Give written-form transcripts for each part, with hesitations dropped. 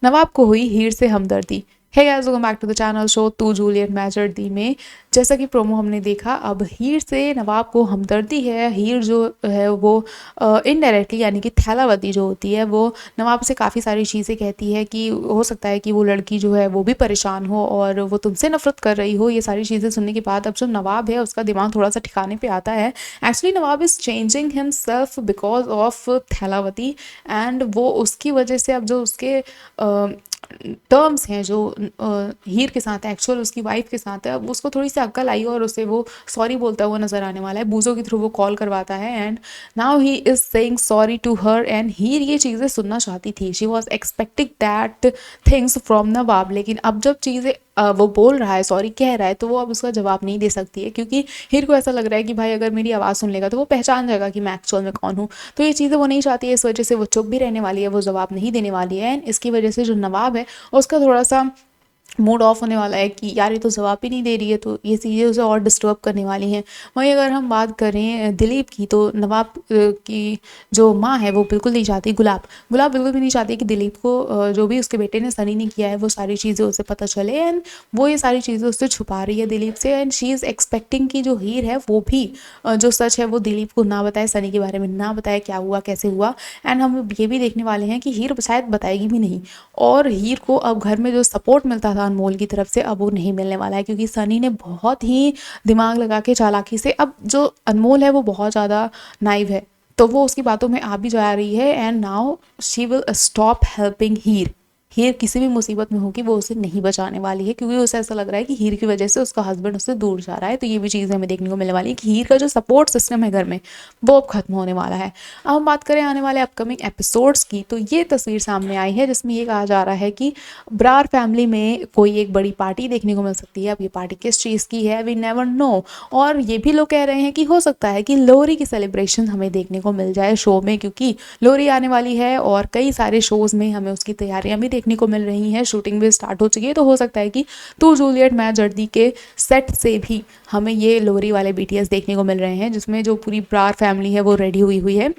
नवाब को हुई हीर से हमदर्दी। Hey guys, welcome back to the channel शो तू जूलियट मैं जर्दी में जैसा कि प्रोमो हमने देखा, अब हीर से नवाब को हमदर्दी है। हीर जो है वो इनडायरेक्टली यानी कि थैलावती जो होती है वो नवाब से काफ़ी सारी चीज़ें कहती है कि हो सकता है कि वो लड़की जो है वो भी परेशान हो और वो तुमसे नफरत कर रही हो। ये सारी चीज़ें सुनने के बाद अब जो नवाब है उसका दिमाग थोड़ा सा ठिकाने पे आता है। Actually Nawab is changing himself because of Thailavati and वो उसकी वजह से अब जो उसके टर्म्स हैं जो हीर के साथ है, एक्चुअल उसकी वाइफ के साथ है, अब उसको थोड़ी सी अक्ल आई और उसे वो सॉरी बोलता हुआ नजर आने वाला है। बूजो के थ्रू वो कॉल करवाता है and now he is saying sorry to her and Heer ये चीज़ें सुनना चाहती थी। She was expecting that things from Nawab, लेकिन अब जब चीज़ें वो बोल रहा है, सॉरी कह रहा है, तो वो अब उसका जवाब नहीं दे सकती है क्योंकि हीर को ऐसा लग रहा है कि भाई अगर मेरी आवाज़ सुन लेगा तो वो पहचान जाएगा कि मैं एक्चुअल में कौन हूँ। तो ये चीज़ें वो नहीं चाहती है, इस वजह से वो चुप भी रहने वाली है, वो जवाब नहीं देने वाली है। एंड इसकी वजह से जो नवाब है उसका थोड़ा सा मूड ऑफ होने वाला है कि यार ये तो जवाब ही नहीं दे रही है, तो ये चीज़ें उसे और डिस्टर्ब करने वाली हैं। वहीं अगर हम बात करें दिलीप की, तो नवाब की जो माँ है वो बिल्कुल नहीं चाहती, गुलाब गुलाब बिल्कुल भी नहीं चाहती कि दिलीप को जो भी उसके बेटे ने सनी ने किया है वो सारी चीज़ें उसे पता चले एंड वो ये सारी चीज़ें उससे छुपा रही है दिलीप से। एंड शी इज़ एक्सपेक्टिंग कि जो हीर है वो भी जो सच है वो दिलीप को ना बताए, सनी के बारे में ना बताए, क्या हुआ कैसे हुआ। एंड हम ये भी देखने वाले हैं कि हीर शायद बताएगी भी नहीं और हीर को अब घर में जो सपोर्ट मिलता था अनमोल की तरफ से अब वो नहीं मिलने वाला है क्योंकि सनी ने बहुत ही दिमाग लगा के चालाकी से, अब जो अनमोल है वो बहुत ज़्यादा नाइव है तो वो उसकी बातों में आ भी जा रही है and now she will stop helping Heer. Heer किसी भी मुसीबत में होगी वो उसे नहीं बचाने वाली है क्योंकि उसे ऐसा लग रहा है कि हीर की वजह से उसका हस्बैंड उससे दूर जा रहा है। तो ये भी चीज़ हमें देखने को मिलने वाली है कि हीर का जो सपोर्ट सिस्टम है घर में वो अब खत्म होने वाला है। अब हम बात करें आने वाले अपकमिंग एपिसोड्स की, तो ये तस्वीर सामने आई है जिसमें ये कहा जा रहा है कि ब्रार फैमिली में कोई एक बड़ी पार्टी देखने को मिल सकती है। अब ये पार्टी किस चीज़ की है वी नेवर नो। और ये भी लोग कह रहे हैं कि हो सकता है कि लोहरी की सेलिब्रेशन हमें देखने को मिल जाए शो में, क्योंकि लोहरी आने वाली है और कई सारे शोज़ में हमें उसकी तैयारियां भी देखने को मिल रही हैं, शूटिंग भी स्टार्ट हो चुकी है। तो हो सकता है कि तू जूलियट मैं जर्दी के सेट से भी हमें ये लोहरी वाले बीटीएस देखने को मिल रहे हैं जिसमें जो पूरी ब्रार फैमिली है वो रेडी हुई हुई है।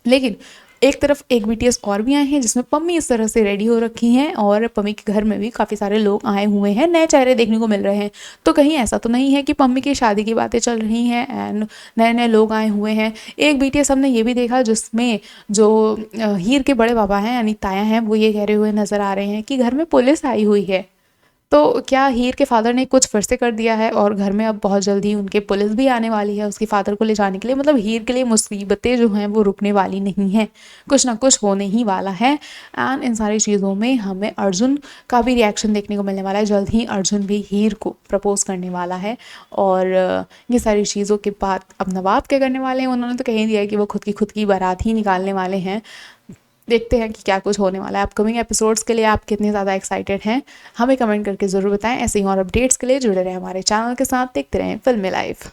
लेकिन एक तरफ एक बीटीएस और भी आए हैं जिसमें पम्मी इस तरह से रेडी हो रखी हैं और पम्मी के घर में भी काफ़ी सारे लोग आए हुए हैं, नए चेहरे देखने को मिल रहे हैं। तो कहीं ऐसा तो नहीं है कि पम्मी की शादी की बातें चल रही हैं एंड नए नए लोग आए हुए हैं। एक बीटीएस हमने ये भी देखा जिसमें जो हीर के बड़े पापा हैं यानी ताया हैं वो ये कह रहे हुए नज़र आ रहे हैं कि घर में पुलिस आई हुई है। तो क्या हीर के फादर ने कुछ फिर से कर दिया है और घर में अब बहुत जल्दी उनके पुलिस भी आने वाली है उसके फादर को ले जाने के लिए। मतलब हीर के लिए मुसीबतें जो हैं वो रुकने वाली नहीं हैं, कुछ ना कुछ होने ही वाला है। एंड इन सारी चीज़ों में हमें अर्जुन का भी रिएक्शन देखने को मिलने वाला है। जल्द ही अर्जुन भी हीर को प्रपोज करने वाला है और ये सारी चीज़ों के बाद अब नवाब क्या करने वाले हैं, उन्होंने तो कह ही दिया है कि वो खुद की बारात ही निकालने वाले हैं। देखते हैं कि क्या कुछ होने वाला है। अपकमिंग एपिसोड्स के लिए आप कितने ज़्यादा एक्साइटेड हैं हमें कमेंट करके ज़रूर बताएं। ऐसे ही और अपडेट्स के लिए जुड़े रहें हमारे चैनल के साथ, देखते रहें फिल्मी लाइव।